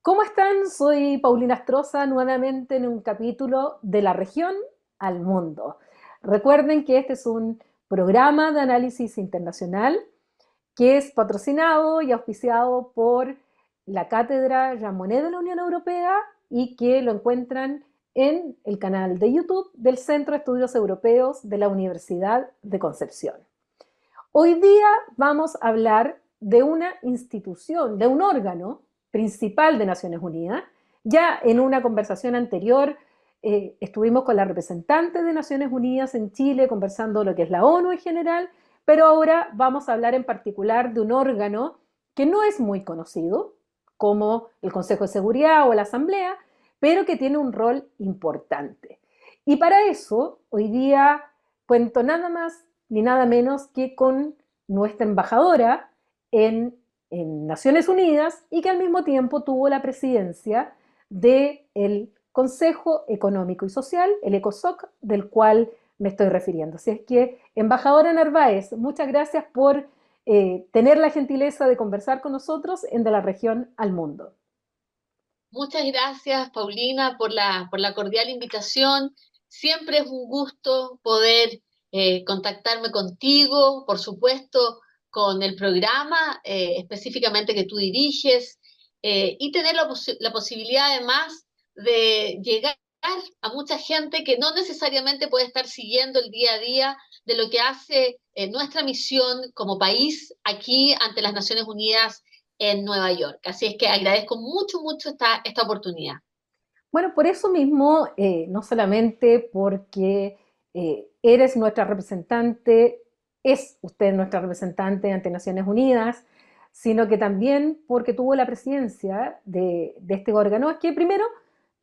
¿Cómo están? Soy Paulina Astroza, nuevamente en un capítulo de la región al mundo. Recuerden que este es un programa de análisis internacional que es patrocinado y auspiciado por la Cátedra Jean Monnet de la Unión Europea y que lo encuentran en el canal de YouTube del Centro de Estudios Europeos de la Universidad de Concepción. Hoy día vamos a hablar de una institución, de un órgano principal de Naciones Unidas. Ya en una conversación anterior estuvimos con la representante de Naciones Unidas en Chile conversando lo que es la ONU en general, pero ahora vamos a hablar en particular de un órgano que no es muy conocido, como el Consejo de Seguridad o la Asamblea, pero que tiene un rol importante. Y para eso, hoy día cuento nada más ni nada menos que con nuestra embajadora en Naciones Unidas y que al mismo tiempo tuvo la presidencia del Consejo Económico y Social, el ECOSOC, del cual me estoy refiriendo. Así es que, embajadora Narváez, muchas gracias por tener la gentileza de conversar con nosotros en De la Región al Mundo. Muchas gracias, Paulina, por la cordial invitación. Siempre es un gusto poder contactarme contigo, por supuesto, con el programa específicamente que tú diriges, y tener la posibilidad además de llegar a mucha gente que no necesariamente puede estar siguiendo el día a día de lo que hace nuestra misión como país aquí ante las Naciones Unidas en Nueva York. Así es que agradezco mucho, mucho esta oportunidad. Bueno, por eso mismo, no solamente porque eres nuestra representante, es usted nuestra representante ante Naciones Unidas, sino que también porque tuvo la presidencia de este órgano. Es que primero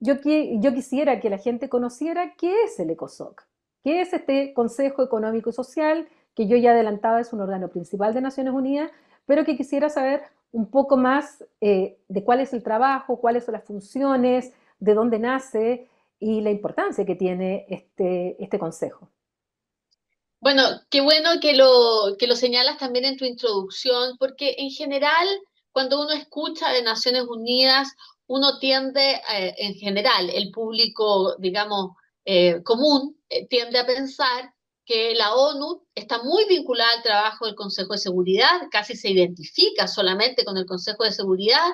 yo quisiera que la gente conociera qué es el ECOSOC, qué es este Consejo Económico y Social, que yo ya adelantaba es un órgano principal de Naciones Unidas, pero que quisiera saber un poco más de cuál es el trabajo, cuáles son las funciones, de dónde nace y la importancia que tiene este consejo. Bueno, qué bueno que lo señalas también en tu introducción, porque en general, cuando uno escucha de Naciones Unidas, uno tiende, en general, el público, digamos, común, tiende a pensar que la ONU está muy vinculada al trabajo del Consejo de Seguridad, casi se identifica solamente con el Consejo de Seguridad,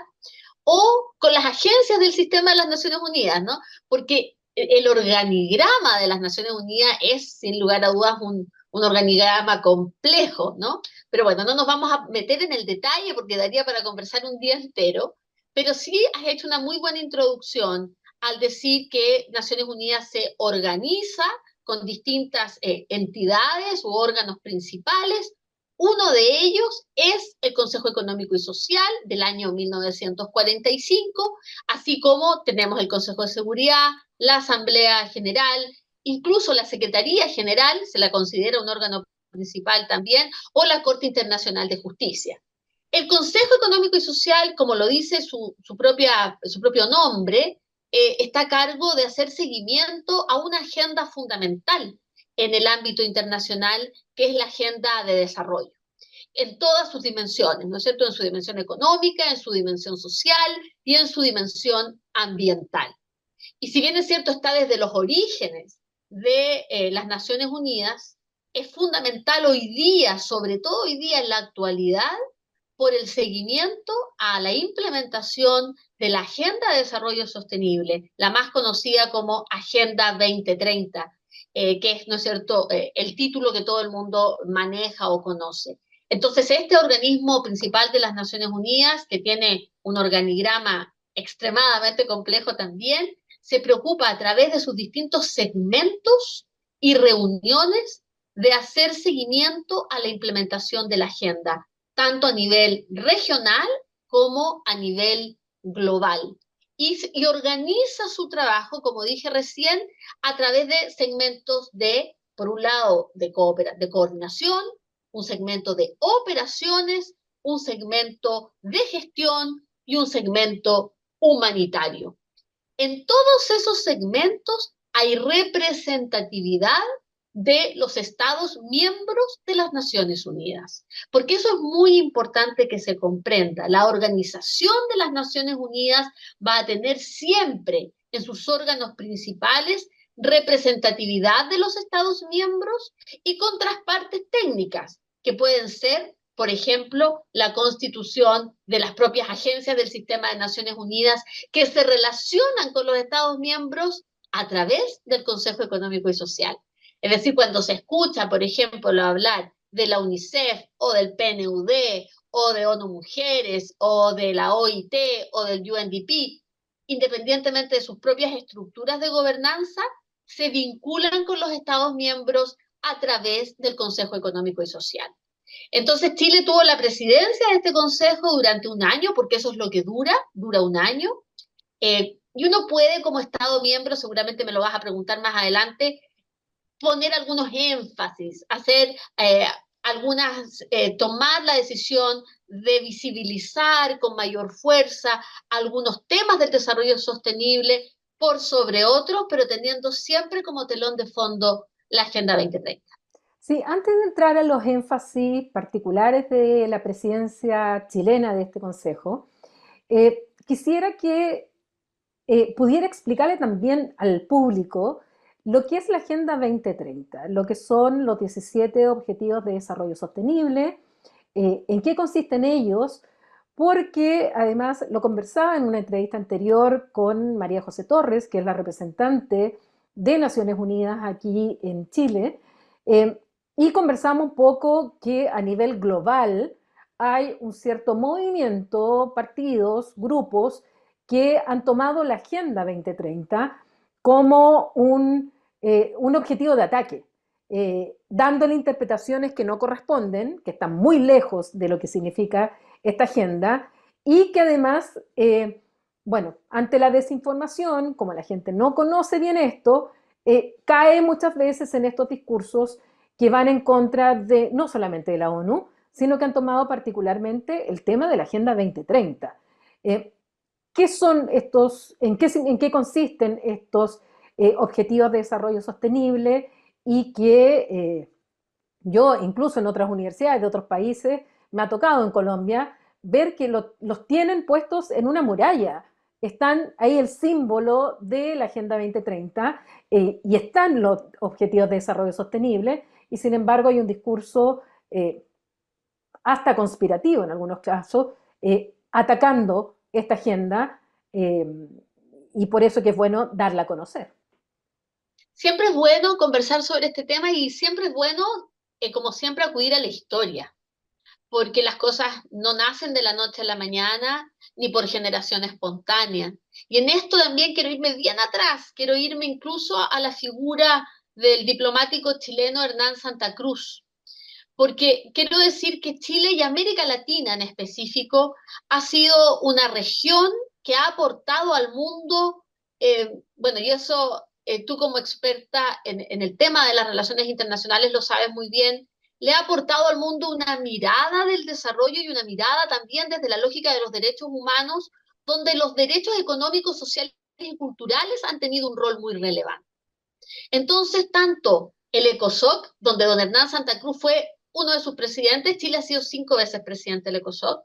o con las agencias del sistema de las Naciones Unidas, ¿no? Porque el organigrama de las Naciones Unidas es, sin lugar a dudas, un organigrama complejo, ¿no? Pero bueno, no nos vamos a meter en el detalle porque daría para conversar un día entero, pero sí has hecho una muy buena introducción al decir que Naciones Unidas se organiza con distintas entidades u órganos principales. Uno de ellos es el Consejo Económico y Social del año 1945, así como tenemos el Consejo de Seguridad, la Asamblea General, incluso la Secretaría General se la considera un órgano principal también, o la Corte Internacional de Justicia. El Consejo Económico y Social, como lo dice su propio nombre, está a cargo de hacer seguimiento a una agenda fundamental en el ámbito internacional, que es la agenda de desarrollo en todas sus dimensiones, ¿no es cierto? En su dimensión económica, en su dimensión social y en su dimensión ambiental. Y si bien es cierto, está desde los orígenes de las Naciones Unidas, es fundamental hoy día, sobre todo hoy día en la actualidad, por el seguimiento a la implementación de la Agenda de Desarrollo Sostenible, la más conocida como Agenda 2030, que es, ¿no es cierto?, el título que todo el mundo maneja o conoce. Entonces, este organismo principal de las Naciones Unidas, que tiene un organigrama extremadamente complejo también, se preocupa a través de sus distintos segmentos y reuniones de hacer seguimiento a la implementación de la agenda, tanto a nivel regional como a nivel global. Y organiza su trabajo, como dije recién, a través de segmentos de, por un lado, de coordinación, un segmento de operaciones, un segmento de gestión y un segmento humanitario. En todos esos segmentos hay representatividad de los Estados miembros de las Naciones Unidas. Porque eso es muy importante que se comprenda. La Organización de las Naciones Unidas va a tener siempre en sus órganos principales representatividad de los Estados miembros y contrapartes técnicas, que pueden ser, por ejemplo, la constitución de las propias agencias del sistema de Naciones Unidas que se relacionan con los Estados miembros a través del Consejo Económico y Social. Es decir, cuando se escucha, por ejemplo, hablar de la UNICEF o del PNUD o de ONU Mujeres o de la OIT o del UNDP, independientemente de sus propias estructuras de gobernanza, se vinculan con los Estados miembros a través del Consejo Económico y Social. Entonces Chile tuvo la presidencia de este Consejo durante un año, porque eso es lo que dura un año, y uno puede como Estado miembro, seguramente me lo vas a preguntar más adelante, poner algunos énfasis, hacer tomar la decisión de visibilizar con mayor fuerza algunos temas del desarrollo sostenible por sobre otros, pero teniendo siempre como telón de fondo la Agenda 2030. Sí, antes de entrar a los énfasis particulares de la presidencia chilena de este Consejo, quisiera que pudiera explicarle también al público lo que es la Agenda 2030, lo que son los 17 Objetivos de Desarrollo Sostenible, en qué consisten ellos, porque además lo conversaba en una entrevista anterior con María José Torres, que es la representante de Naciones Unidas aquí en Chile, eh, y conversamos un poco que a nivel global hay un cierto movimiento, partidos, grupos que han tomado la Agenda 2030 como un objetivo de ataque, dándole interpretaciones que no corresponden, que están muy lejos de lo que significa esta agenda y que además, bueno, ante la desinformación, como la gente no conoce bien esto, cae muchas veces en estos discursos que van en contra de no solamente de la ONU, sino que han tomado particularmente el tema de la Agenda 2030. ¿Qué son estos, en qué consisten estos objetivos de desarrollo sostenible y que yo incluso en otras universidades de otros países me ha tocado en Colombia ver que los tienen puestos en una muralla? Están ahí el símbolo de la Agenda 2030 y están los objetivos de desarrollo sostenible y sin embargo hay un discurso hasta conspirativo en algunos casos, atacando esta agenda eh, y por eso que es bueno darla a conocer. Siempre es bueno conversar sobre este tema y siempre es bueno, como siempre, acudir a la historia, porque las cosas no nacen de la noche a la mañana ni por generación espontánea. Y en esto también quiero irme bien atrás, quiero irme incluso a la figura del diplomático chileno Hernán Santa Cruz, porque quiero decir que Chile y América Latina en específico ha sido una región que ha aportado al mundo, bueno, y eso tú como experta en el tema de las relaciones internacionales lo sabes muy bien, le ha aportado al mundo una mirada del desarrollo y una mirada también desde la lógica de los derechos humanos, donde los derechos económicos, sociales y culturales han tenido un rol muy relevante. Entonces, tanto el ECOSOC, donde don Hernán Santa Cruz fue uno de sus presidentes, Chile ha sido 5 veces presidente del ECOSOC.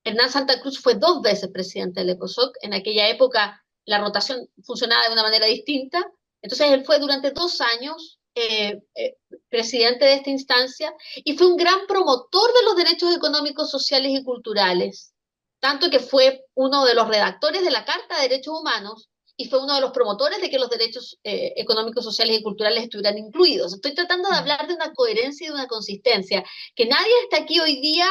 Hernán Santa Cruz fue 2 veces presidente del ECOSOC. En aquella época la rotación funcionaba de una manera distinta. Entonces él fue durante 2 años presidente de esta instancia y fue un gran promotor de los derechos económicos, sociales y culturales. Tanto que fue uno de los redactores de la Carta de Derechos Humanos y fue uno de los promotores de que los derechos económicos, sociales y culturales estuvieran incluidos. Estoy tratando de hablar de una coherencia y de una consistencia, que nadie está aquí hoy día,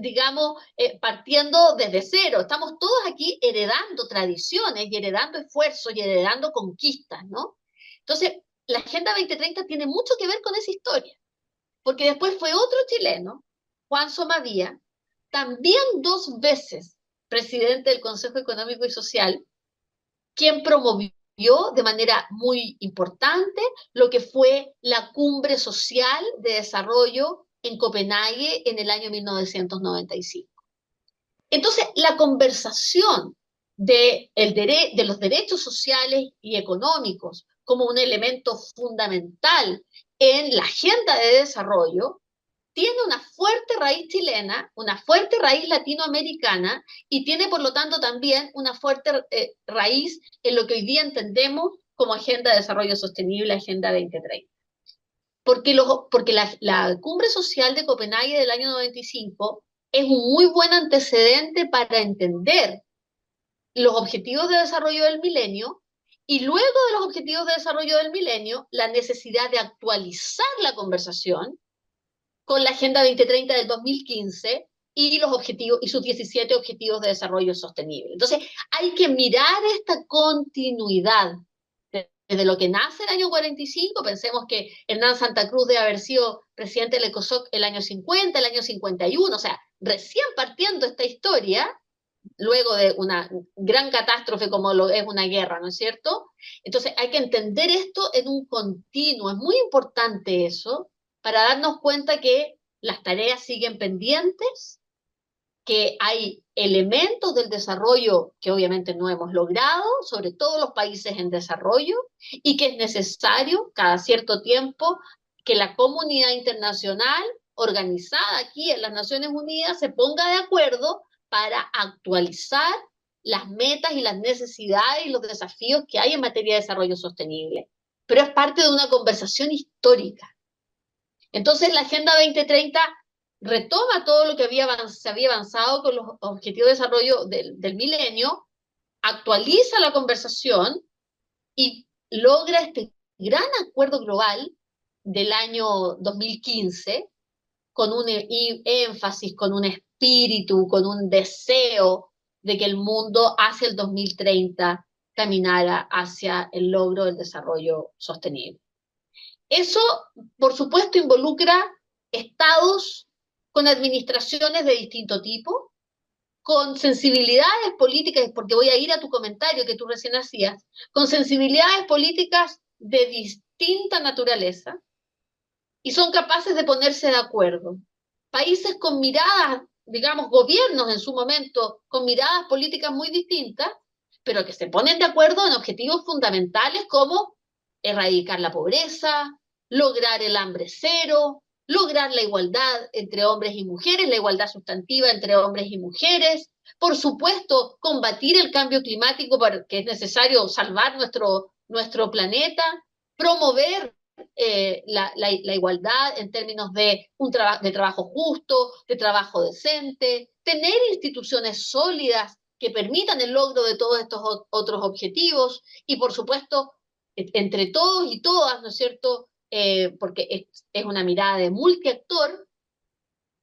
digamos, partiendo desde cero. Estamos todos aquí heredando tradiciones y heredando esfuerzos y heredando conquistas, ¿no? Entonces, la Agenda 2030 tiene mucho que ver con esa historia, porque después fue otro chileno, Juan Somavía, también 2 veces presidente del Consejo Económico y Social, quien promovió de manera muy importante lo que fue la Cumbre Social de Desarrollo en Copenhague en el año 1995. Entonces, la conversación de los derechos sociales y económicos como un elemento fundamental en la agenda de desarrollo tiene una fuerte raíz chilena, una fuerte raíz latinoamericana y tiene por lo tanto también una fuerte raíz en lo que hoy día entendemos como Agenda de Desarrollo Sostenible, Agenda 2030. Porque la Cumbre Social de Copenhague del año 95 es un muy buen antecedente para entender los objetivos de desarrollo del milenio y luego de los objetivos de desarrollo del milenio, la necesidad de actualizar la conversación con la Agenda 2030 del 2015 y los objetivos y sus 17 objetivos de desarrollo sostenible. Entonces, hay que mirar esta continuidad desde lo que nace el año 45, pensemos que Hernán Santa Cruz debe haber sido presidente del ECOSOC el año 50, el año 51, o sea, recién partiendo esta historia, luego de una gran catástrofe como lo es una guerra, ¿no es cierto? Entonces hay que entender esto en un continuo, es muy importante eso, para darnos cuenta que las tareas siguen pendientes, que hay elementos del desarrollo que obviamente no hemos logrado, sobre todo los países en desarrollo, y que es necesario cada cierto tiempo que la comunidad internacional organizada aquí en las Naciones Unidas se ponga de acuerdo para actualizar las metas y las necesidades y los desafíos que hay en materia de desarrollo sostenible. Pero es parte de una conversación histórica. Entonces la Agenda 2030 retoma todo lo que se había avanzado con los objetivos de desarrollo del milenio, actualiza la conversación y logra este gran acuerdo global del año 2015 con un énfasis, con un espíritu, con un deseo de que el mundo hacia el 2030 caminara hacia el logro del desarrollo sostenible. Eso, por supuesto, involucra estados con administraciones de distinto tipo, con sensibilidades políticas, porque voy a ir a tu comentario que tú recién hacías, con sensibilidades políticas de distinta naturaleza, y son capaces de ponerse de acuerdo. Países con miradas, digamos, gobiernos en su momento, con miradas políticas muy distintas, pero que se ponen de acuerdo en objetivos fundamentales como erradicar la pobreza, lograr el hambre cero, lograr la igualdad entre hombres y mujeres, la igualdad sustantiva entre hombres y mujeres, por supuesto, combatir el cambio climático porque es necesario salvar nuestro planeta, promover la igualdad en términos de de trabajo justo, de trabajo decente, tener instituciones sólidas que permitan el logro de todos estos otros objetivos y, por supuesto, entre todos y todas, ¿no es cierto? Porque es una mirada de multiactor,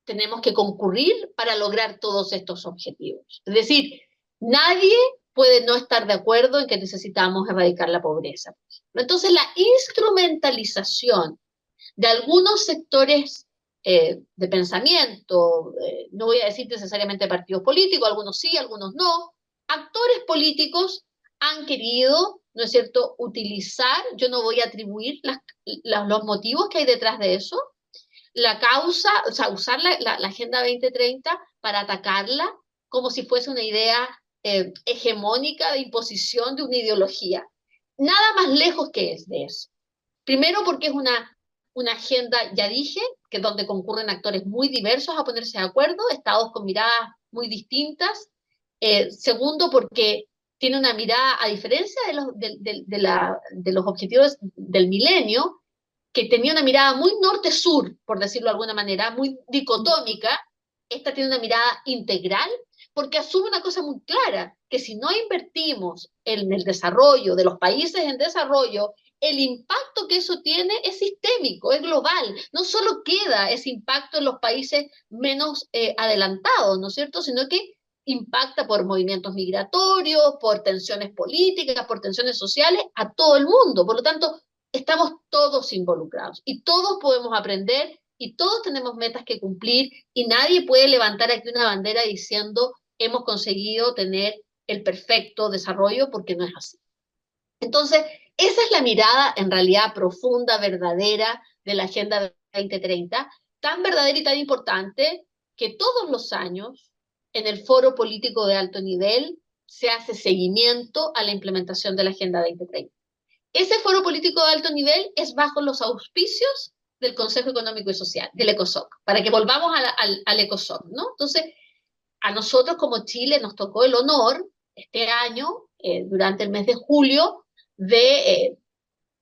tenemos que concurrir para lograr todos estos objetivos. Es decir, nadie puede no estar de acuerdo en que necesitamos erradicar la pobreza. Entonces, la instrumentalización de algunos sectores de pensamiento, no voy a decir necesariamente partidos políticos, algunos sí, algunos no, actores políticos han querido, ¿no es cierto?, utilizar, yo no voy a atribuir los motivos que hay detrás de eso, la causa, o sea, usar la Agenda 2030 para atacarla como si fuese una idea hegemónica de imposición de una ideología. Nada más lejos que es de eso. Primero porque es una agenda, ya dije, que es donde concurren actores muy diversos a ponerse de acuerdo, estados con miradas muy distintas. Segundo, porque tiene una mirada, a diferencia de los objetivos del milenio, que tenía una mirada muy norte-sur, por decirlo de alguna manera, muy dicotómica, esta tiene una mirada integral porque asume una cosa muy clara, que si no invertimos en el desarrollo de los países en desarrollo, el impacto que eso tiene es sistémico, es global. No solo queda ese impacto en los países menos adelantados, ¿no es cierto? Sino que impacta por movimientos migratorios, por tensiones políticas, por tensiones sociales a todo el mundo. Por lo tanto, estamos todos involucrados y todos podemos aprender y todos tenemos metas que cumplir y nadie puede levantar aquí una bandera diciendo hemos conseguido tener el perfecto desarrollo porque no es así. Entonces, esa es la mirada en realidad profunda, verdadera de la Agenda 2030, tan verdadera y tan importante que todos los años en el foro político de alto nivel se hace seguimiento a la implementación de la Agenda 2030. Ese foro político de alto nivel es bajo los auspicios del Consejo Económico y Social, del ECOSOC, para que volvamos al ECOSOC, ¿no? Entonces, a nosotros como Chile nos tocó el honor este año, durante el mes de julio, de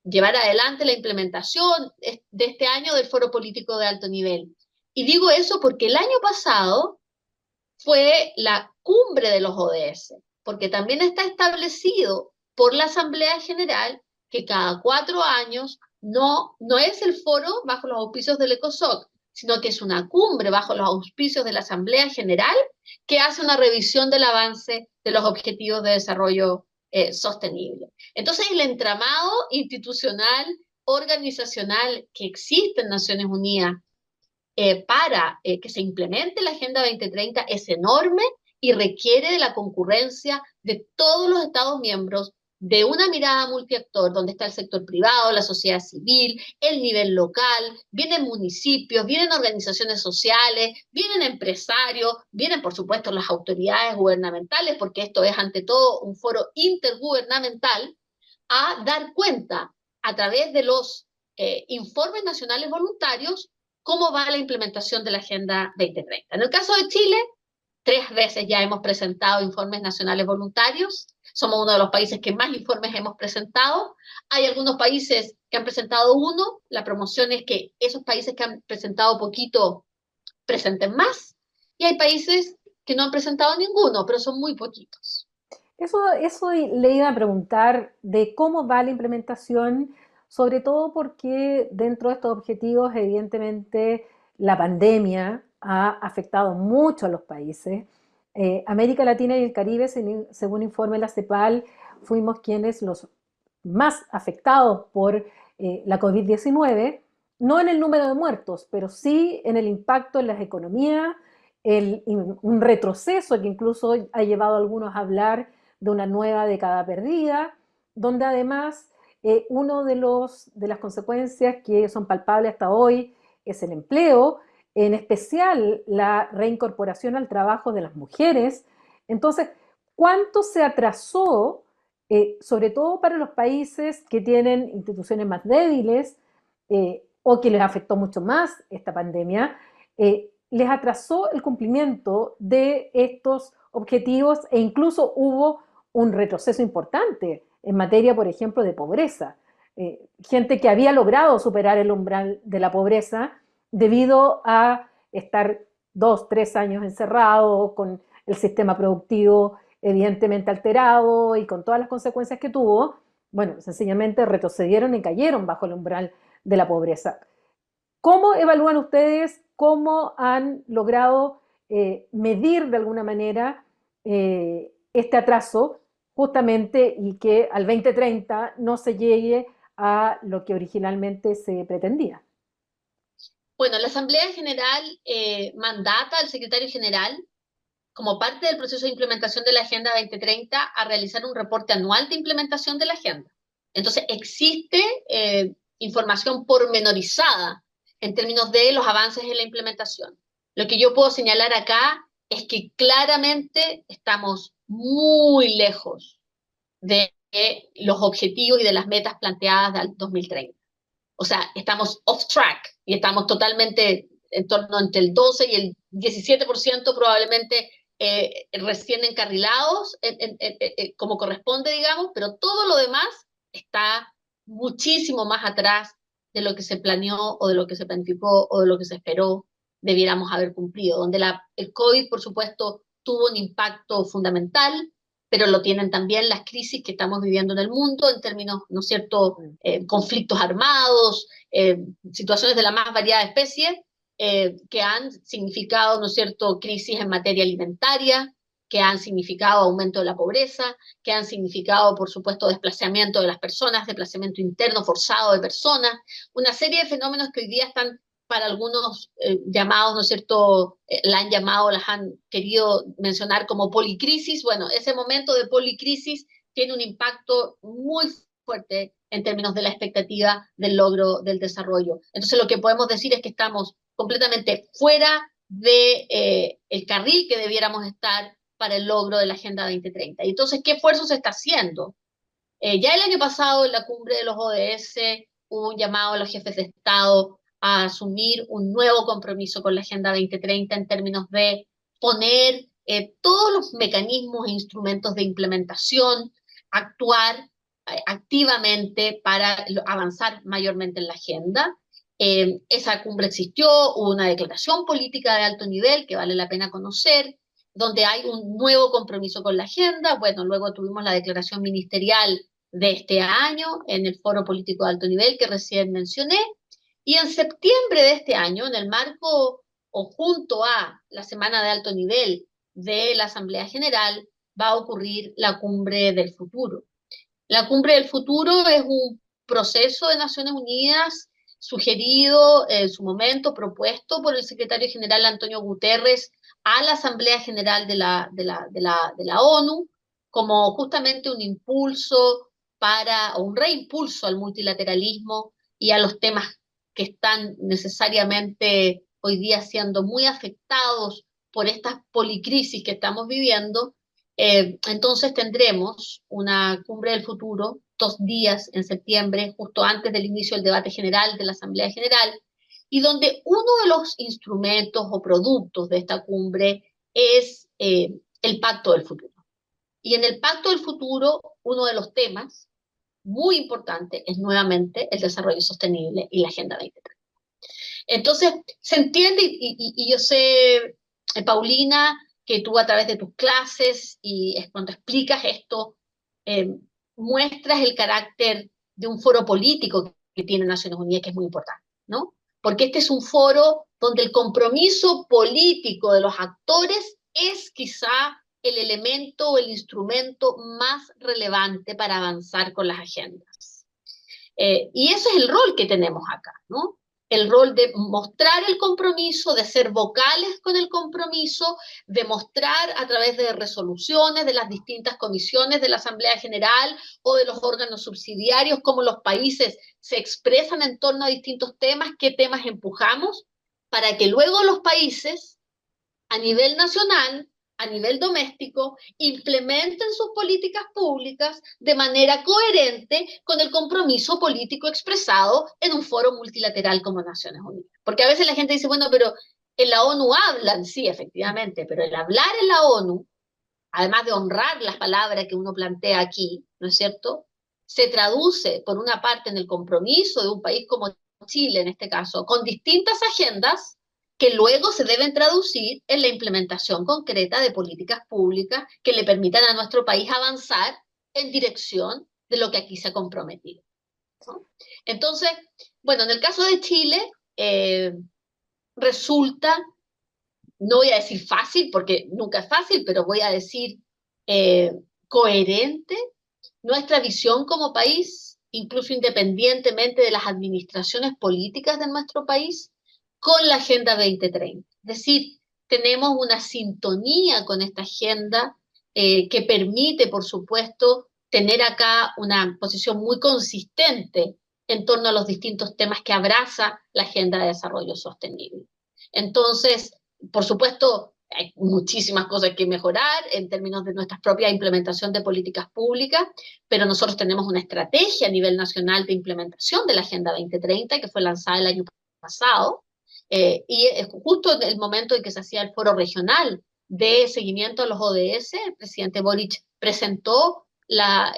llevar adelante la implementación de este año del foro político de alto nivel. Y digo eso porque el año pasado fue la cumbre de los ODS, porque también está establecido por la Asamblea General que cada 4 años no es el foro bajo los auspicios del ECOSOC, sino que es una cumbre bajo los auspicios de la Asamblea General que hace una revisión del avance de los objetivos de desarrollo sostenible. Entonces, el entramado institucional, organizacional que existe en Naciones Unidas para que se implemente la Agenda 2030 es enorme y requiere de la concurrencia de todos los Estados miembros, de una mirada multiactor, donde está el sector privado, la sociedad civil, el nivel local, vienen municipios, vienen organizaciones sociales, vienen empresarios, vienen por supuesto las autoridades gubernamentales, porque esto es ante todo un foro intergubernamental, a dar cuenta a través de los informes nacionales voluntarios cómo va la implementación de la Agenda 2030. En el caso de Chile, 3 veces ya hemos presentado informes nacionales voluntarios. Somos uno de los países que más informes hemos presentado. Hay algunos países que han presentado uno. La promoción es que esos países que han presentado poquito presenten más. Y hay países que no han presentado ninguno, pero son muy poquitos. Eso le iba a preguntar de cómo va la implementación, sobre todo porque dentro de estos objetivos, evidentemente, la pandemia ha afectado mucho a los países. América Latina y el Caribe, según informe la CEPAL, fuimos quienes los más afectados por la COVID-19, no en el número de muertos, pero sí en el impacto en las economías, un retroceso que incluso ha llevado a algunos a hablar de una nueva década perdida, donde además uno de las consecuencias que son palpables hasta hoy es el empleo, en especial la reincorporación al trabajo de las mujeres. Entonces, ¿cuánto se atrasó, sobre todo para los países que tienen instituciones más débiles o que les afectó mucho más esta pandemia? Les atrasó el cumplimiento de estos objetivos e incluso hubo un retroceso importante en materia, por ejemplo, de pobreza. Gente que había logrado superar el umbral de la pobreza debido a estar 2, 3 años encerrado, con el sistema productivo evidentemente alterado y con todas las consecuencias que tuvo, bueno, sencillamente retrocedieron y cayeron bajo el umbral de la pobreza. ¿Cómo evalúan ustedes cómo han logrado medir de alguna manera este atraso justamente y que al 2030 no se llegue a lo que originalmente se pretendía? Bueno, la Asamblea General mandata al secretario general, como parte del proceso de implementación de la Agenda 2030, a realizar un reporte anual de implementación de la agenda. Entonces, existe información pormenorizada en términos de los avances en la implementación. Lo que yo puedo señalar acá es que claramente estamos muy lejos de los objetivos y de las metas planteadas del 2030. O sea, estamos off track y estamos totalmente en torno entre el 12 y el 17% probablemente recién encarrilados, como corresponde, digamos, pero todo lo demás está muchísimo más atrás de lo que se planeó o de lo que se planificó o de lo que se esperó debiéramos haber cumplido, donde el COVID, por supuesto, tuvo un impacto fundamental, pero lo tienen también las crisis que estamos viviendo en el mundo en términos, ¿no es cierto?, conflictos armados, situaciones de la más variada especie, que han significado, ¿no es cierto?, crisis en materia alimentaria, que han significado aumento de la pobreza, que han significado, por supuesto, desplazamiento de las personas, desplazamiento interno forzado de personas, una serie de fenómenos que hoy día están para algunos llamados, ¿no es cierto?, la han llamado, las han querido mencionar como policrisis. Bueno, ese momento de policrisis tiene un impacto muy fuerte en términos de la expectativa del logro del desarrollo. Entonces, lo que podemos decir es que estamos completamente fuera de el carril que debiéramos estar para el logro de la Agenda 2030. Y entonces, ¿qué esfuerzo se está haciendo? Ya el año pasado, en la cumbre de los ODS, hubo un llamado a los jefes de Estado a asumir un nuevo compromiso con la Agenda 2030 en términos de poner todos los mecanismos e instrumentos de implementación, actuar activamente para avanzar mayormente en la agenda. Esa cumbre existió, hubo una declaración política de alto nivel que vale la pena conocer, donde hay un nuevo compromiso con la agenda. Bueno, luego tuvimos la declaración ministerial de este año en el Foro Político de Alto Nivel que recién mencioné, y en septiembre de este año, en el marco o junto a la Semana de Alto Nivel de la Asamblea General, va a ocurrir la Cumbre del Futuro. La Cumbre del Futuro es un proceso de Naciones Unidas sugerido en su momento, propuesto por el secretario general Antonio Guterres a la Asamblea General de la ONU, como justamente un impulso para, o un reimpulso al multilateralismo y a los temas que están necesariamente hoy día siendo muy afectados por estas policrisis que estamos viviendo. Entonces tendremos una cumbre del futuro, 2 días en septiembre, justo antes del inicio del debate general de la Asamblea General, y donde uno de los instrumentos o productos de esta cumbre es el Pacto del Futuro. Y en el Pacto del Futuro, uno de los temas muy importantes es nuevamente el desarrollo sostenible y la Agenda 2030. Entonces, se entiende y yo sé, Paulina, que tú a través de tus clases y cuando explicas esto, eh, muestras el carácter de un foro político que tiene Naciones Unidas, que es muy importante, ¿no? Porque este es un foro donde el compromiso político de los actores es quizá el elemento o el instrumento más relevante para avanzar con las agendas. Y ese es el rol que tenemos acá, ¿no? El rol de mostrar el compromiso, de ser vocales con el compromiso, de mostrar a través de resoluciones de las distintas comisiones de la Asamblea General o de los órganos subsidiarios, cómo los países se expresan en torno a distintos temas, qué temas empujamos, para que luego los países a nivel nacional, a nivel doméstico, implementen sus políticas públicas de manera coherente con el compromiso político expresado en un foro multilateral como Naciones Unidas. Porque a veces la gente dice, bueno, pero en la ONU hablan, sí, efectivamente, pero el hablar en la ONU, además de honrar las palabras que uno plantea aquí, ¿no es cierto? Se traduce, por una parte, en el compromiso de un país como Chile, en este caso, con distintas agendas que luego se deben traducir en la implementación concreta de políticas públicas que le permitan a nuestro país avanzar en dirección de lo que aquí se ha comprometido, ¿no? Entonces, bueno, en el caso de Chile, resulta, no voy a decir fácil, porque nunca es fácil, pero voy a decir eh, coherente nuestra visión como país, incluso independientemente de las administraciones políticas de nuestro país, con la Agenda 2030. Es decir, tenemos una sintonía con esta agenda que permite, por supuesto, tener acá una posición muy consistente en torno a los distintos temas que abraza la Agenda de Desarrollo Sostenible. Entonces, por supuesto, hay muchísimas cosas que mejorar en términos de nuestra propia implementación de políticas públicas, pero nosotros tenemos una estrategia a nivel nacional de implementación de la Agenda 2030 que fue lanzada el año pasado, y justo en el momento en que se hacía el foro regional de seguimiento a los ODS, el presidente Boric presentó la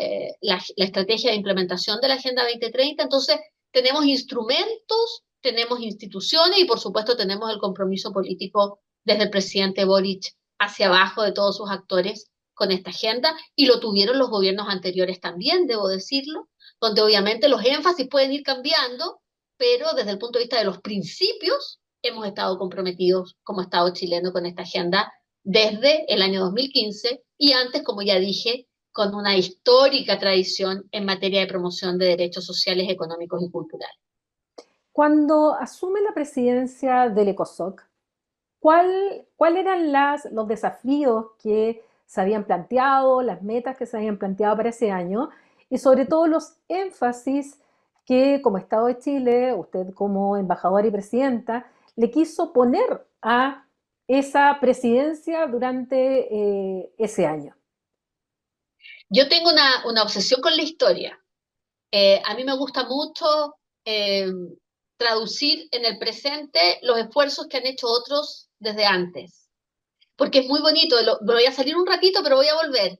estrategia de implementación de la Agenda 2030, entonces tenemos instrumentos, tenemos instituciones y por supuesto tenemos el compromiso político desde el presidente Boric hacia abajo de todos sus actores con esta agenda, y lo tuvieron los gobiernos anteriores también, debo decirlo, donde obviamente los énfasis pueden ir cambiando, pero desde el punto de vista de los principios hemos estado comprometidos como Estado chileno con esta agenda desde el año 2015 y antes, como ya dije, con una histórica tradición en materia de promoción de derechos sociales, económicos y culturales. Cuando asume la presidencia del ECOSOC, ¿cuál eran los desafíos que se habían planteado, las metas que se habían planteado para ese año y sobre todo los énfasis que como Estado de Chile, usted como embajadora y presidenta, le quiso poner a esa presidencia durante ese año? Yo tengo una obsesión con la historia. A mí me gusta mucho eh, traducir en el presente los esfuerzos que han hecho otros desde antes. Porque es muy bonito, voy a salir un ratito, pero voy a volver.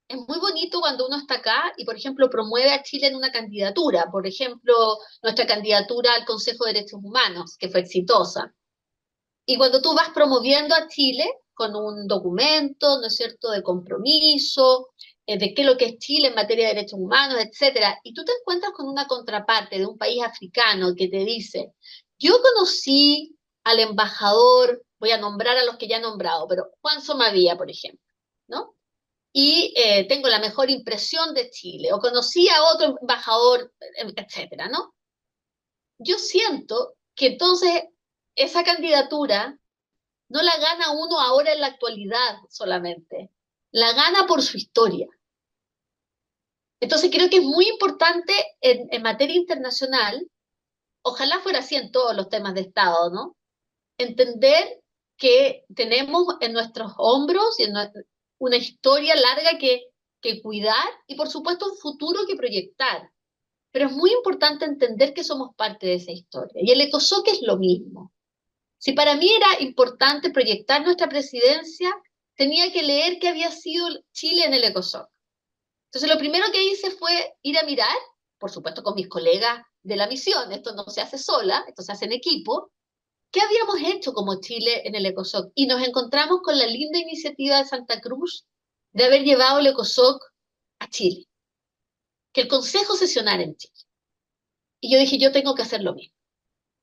Es muy bonito cuando uno está acá y, por ejemplo, promueve a Chile en una candidatura. Por ejemplo, nuestra candidatura al Consejo de Derechos Humanos, que fue exitosa. Y cuando tú vas promoviendo a Chile con un documento, ¿no es cierto?, de compromiso, de qué es lo que es Chile en materia de derechos humanos, etcétera, y tú te encuentras con una contraparte de un país africano que te dice, yo conocí al embajador, voy a nombrar a los que ya he nombrado, pero Juan Somavía, por ejemplo, ¿no? Y tengo la mejor impresión de Chile, o conocí a otro embajador, etcétera, ¿no? Yo siento que entonces esa candidatura no la gana uno ahora en la actualidad solamente, la gana por su historia. Entonces creo que es muy importante en materia internacional, ojalá fuera así en todos los temas de Estado, ¿no? Entender que tenemos en nuestros hombros una historia larga que cuidar y por supuesto un futuro que proyectar. Pero es muy importante entender que somos parte de esa historia. Y el ECOSOC es lo mismo. Si para mí era importante proyectar nuestra presidencia, tenía que leer qué había sido Chile en el ECOSOC. Entonces, lo primero que hice fue ir a mirar, por supuesto con mis colegas de la misión, esto no se hace sola, esto se hace en equipo, qué habíamos hecho como Chile en el ECOSOC. Y nos encontramos con la linda iniciativa de Santa Cruz de haber llevado el ECOSOC a Chile, que el Consejo sesionara en Chile. Y yo dije, yo tengo que hacer lo mismo.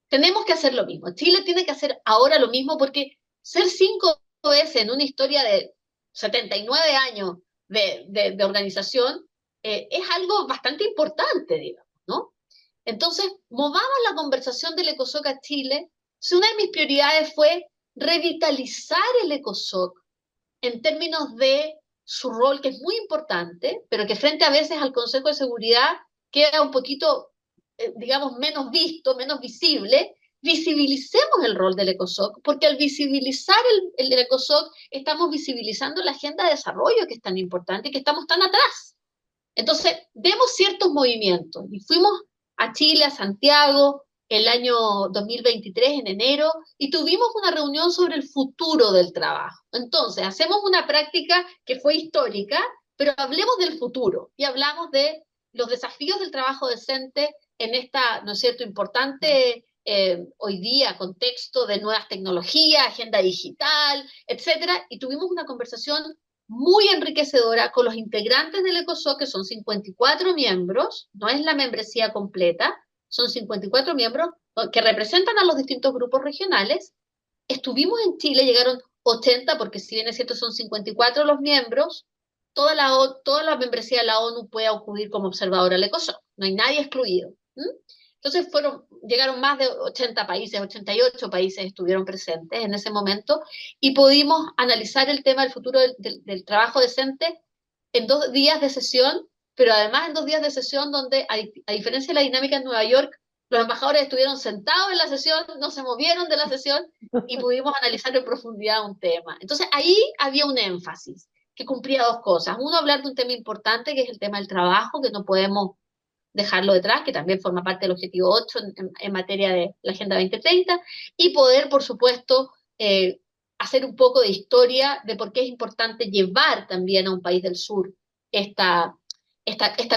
Tenemos que hacer lo mismo. Chile tiene que hacer ahora lo mismo porque ser 5 veces en una historia de 79 años de organización es algo bastante importante, digamos, ¿no? Entonces, movamos la conversación del ECOSOC a Chile. Una de mis prioridades fue revitalizar el ECOSOC en términos de su rol, que es muy importante, pero que frente a veces al Consejo de Seguridad queda un poquito, digamos, menos visto, menos visible. Visibilicemos el rol del ECOSOC, porque al visibilizar el ECOSOC estamos visibilizando la agenda de desarrollo que es tan importante y que estamos tan atrás. Entonces, vemos ciertos movimientos y fuimos a Chile, a Santiago, el año 2023, en enero, y tuvimos una reunión sobre el futuro del trabajo. Entonces, hacemos una práctica que fue histórica, pero hablemos del futuro y hablamos de los desafíos del trabajo decente en esta, ¿no es cierto?, importante hoy día contexto de nuevas tecnologías, agenda digital, etcétera, y tuvimos una conversación muy enriquecedora con los integrantes del ECOSOC, que son 54 miembros, no es la membresía completa, son 54 miembros que representan a los distintos grupos regionales. Estuvimos en Chile, llegaron 80, porque si bien es cierto son 54 los miembros, toda la membresía de la ONU puede acudir como observadora al ECOSOC, no hay nadie excluido. Entonces llegaron más de 80 países, 88 países estuvieron presentes en ese momento y pudimos analizar el tema del futuro del trabajo decente en 2 días de sesión, pero además en 2 días de sesión donde, a diferencia de la dinámica en Nueva York, los embajadores estuvieron sentados en la sesión, no se movieron de la sesión y pudimos analizar en profundidad un tema. Entonces ahí había un énfasis que cumplía dos cosas. Uno, hablar de un tema importante, que es el tema del trabajo, que no podemos dejarlo detrás, que también forma parte del objetivo 8 en materia de la Agenda 2030, y poder, por supuesto, hacer un poco de historia de por qué es importante llevar también a un país del sur esta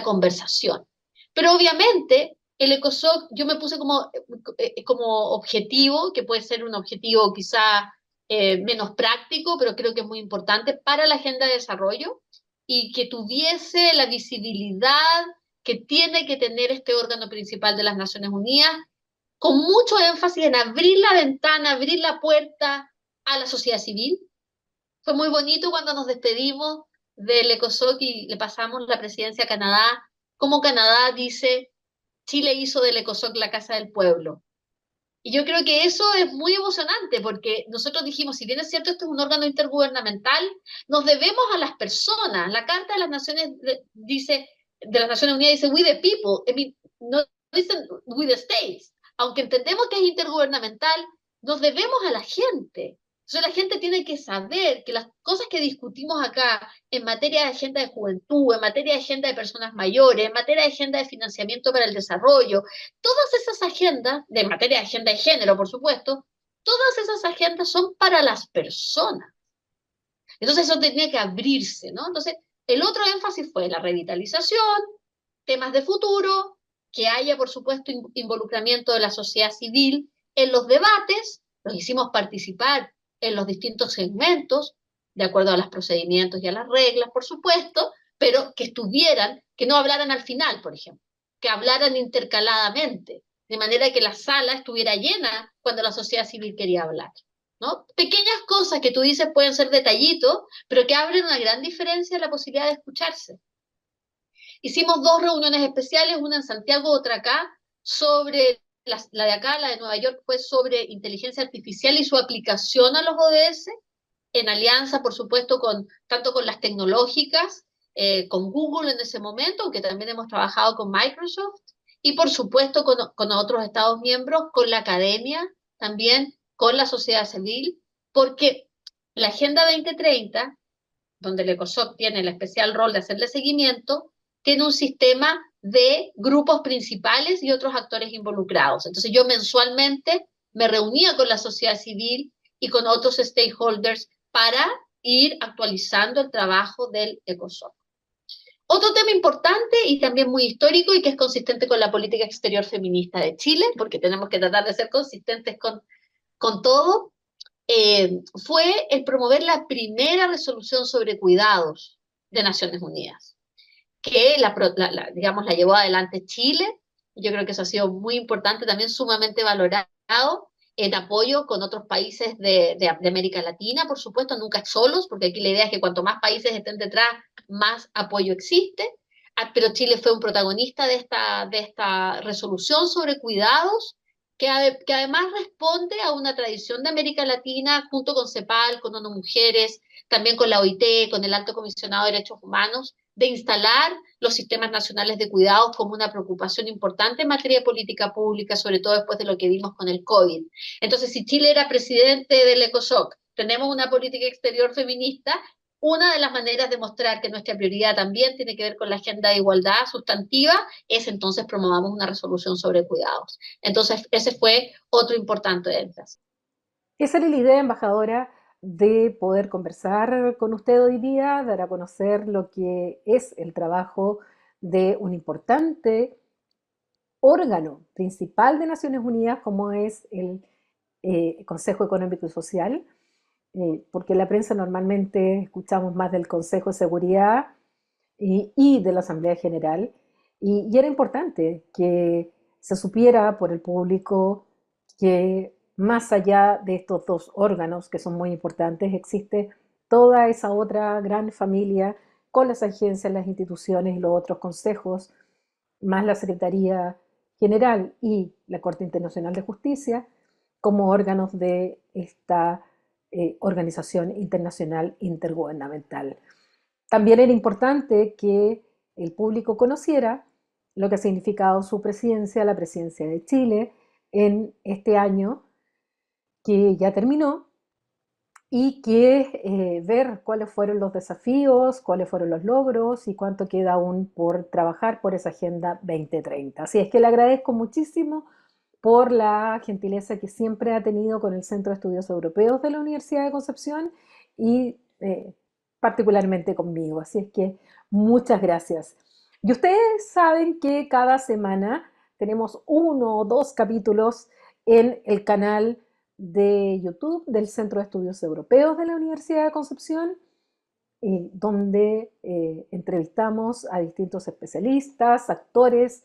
conversación. Pero obviamente el ECOSOC yo me puse como objetivo, que puede ser un objetivo quizá menos práctico, pero creo que es muy importante para la agenda de desarrollo y que tuviese la visibilidad que tiene que tener este órgano principal de las Naciones Unidas, con mucho énfasis en abrir la ventana, abrir la puerta a la sociedad civil. Fue muy bonito cuando nos despedimos del ECOSOC y le pasamos la presidencia a Canadá, como Canadá dice, Chile hizo del ECOSOC la casa del pueblo. Y yo creo que eso es muy emocionante porque nosotros dijimos, si bien es cierto, esto es un órgano intergubernamental, nos debemos a las personas. La Carta de las Naciones dice, de las Naciones Unidas dice, we the people. I mean, no dicen we the states. Aunque entendemos que es intergubernamental, nos debemos a la gente. Entonces la gente tiene que saber que las cosas que discutimos acá en materia de agenda de juventud, en materia de agenda de personas mayores, en materia de agenda de financiamiento para el desarrollo, todas esas agendas, de materia de agenda de género, por supuesto, todas esas agendas son para las personas. Entonces eso tenía que abrirse, ¿no? Entonces el otro énfasis fue la revitalización, temas de futuro, que haya, por supuesto, involucramiento de la sociedad civil en los debates, los hicimos participar en los distintos segmentos, de acuerdo a los procedimientos y a las reglas, por supuesto, pero que estuvieran, que no hablaran al final, por ejemplo, que hablaran intercaladamente, de manera que la sala estuviera llena cuando la sociedad civil quería hablar. ¿No? Pequeñas cosas que tú dices pueden ser detallitos, pero que abren una gran diferencia en la posibilidad de escucharse. Hicimos dos reuniones especiales, una en Santiago, otra acá, sobre la de acá, la de Nueva York, fue sobre inteligencia artificial y su aplicación a los ODS, en alianza, por supuesto, tanto con las tecnológicas, con Google en ese momento, aunque también hemos trabajado con Microsoft, y por supuesto con otros Estados miembros, con la academia, también con la sociedad civil, porque la Agenda 2030, donde el ECOSOC tiene el especial rol de hacerle seguimiento, tiene un sistema de grupos principales y otros actores involucrados. Entonces yo mensualmente me reunía con la sociedad civil y con otros stakeholders para ir actualizando el trabajo del ECOSOC. Otro tema importante y también muy histórico y que es consistente con la política exterior feminista de Chile, porque tenemos que tratar de ser consistentes con todo, fue el promover la primera resolución sobre cuidados de Naciones Unidas, que digamos, la llevó adelante Chile. Yo creo que eso ha sido muy importante, también sumamente valorado en apoyo con otros países de América Latina, por supuesto, nunca solos, porque aquí la idea es que cuanto más países estén detrás, más apoyo existe. Pero Chile fue un protagonista de esta resolución sobre cuidados, que además responde a una tradición de América Latina, junto con CEPAL, con ONU Mujeres, también con la OIT, con el Alto Comisionado de Derechos Humanos, de instalar los sistemas nacionales de cuidados como una preocupación importante en materia de política pública, sobre todo después de lo que vimos con el COVID. Entonces, si Chile era presidente del ECOSOC, tenemos una política exterior feminista, una de las maneras de mostrar que nuestra prioridad también tiene que ver con la agenda de igualdad sustantiva es entonces promovamos una resolución sobre cuidados. Entonces, ese fue otro importante énfasis. Esa era la idea, embajadora, de poder conversar con usted hoy día, dar a conocer lo que es el trabajo de un importante órgano principal de Naciones Unidas, como es el Consejo Económico y Social, porque en la prensa normalmente escuchamos más del Consejo de Seguridad y de la Asamblea General, y era importante que se supiera por el público que más allá de estos dos órganos que son muy importantes, existe toda esa otra gran familia con las agencias, las instituciones y los otros consejos, más la Secretaría General y la Corte Internacional de Justicia, como órganos de esta organización internacional intergubernamental. También era importante que el público conociera lo que ha significado su presidencia, la presidencia de Chile, en este año que ya terminó, y que ver cuáles fueron los desafíos, cuáles fueron los logros y cuánto queda aún por trabajar por esa Agenda 2030. Así es que le agradezco muchísimo por la gentileza que siempre ha tenido con el Centro de Estudios Europeos de la Universidad de Concepción y particularmente conmigo. Así es que muchas gracias. Y ustedes saben que cada semana tenemos 1 o 2 capítulos en el canal de YouTube del Centro de Estudios Europeos de la Universidad de Concepción, donde entrevistamos a distintos especialistas, actores,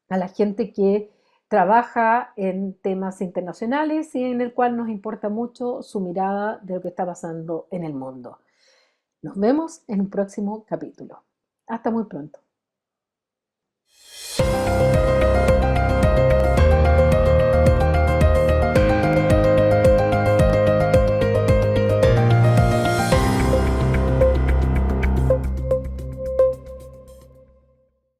a la gente que trabaja en temas internacionales y en el cual nos importa mucho su mirada de lo que está pasando en el mundo. Nos vemos en un próximo capítulo. Hasta muy pronto.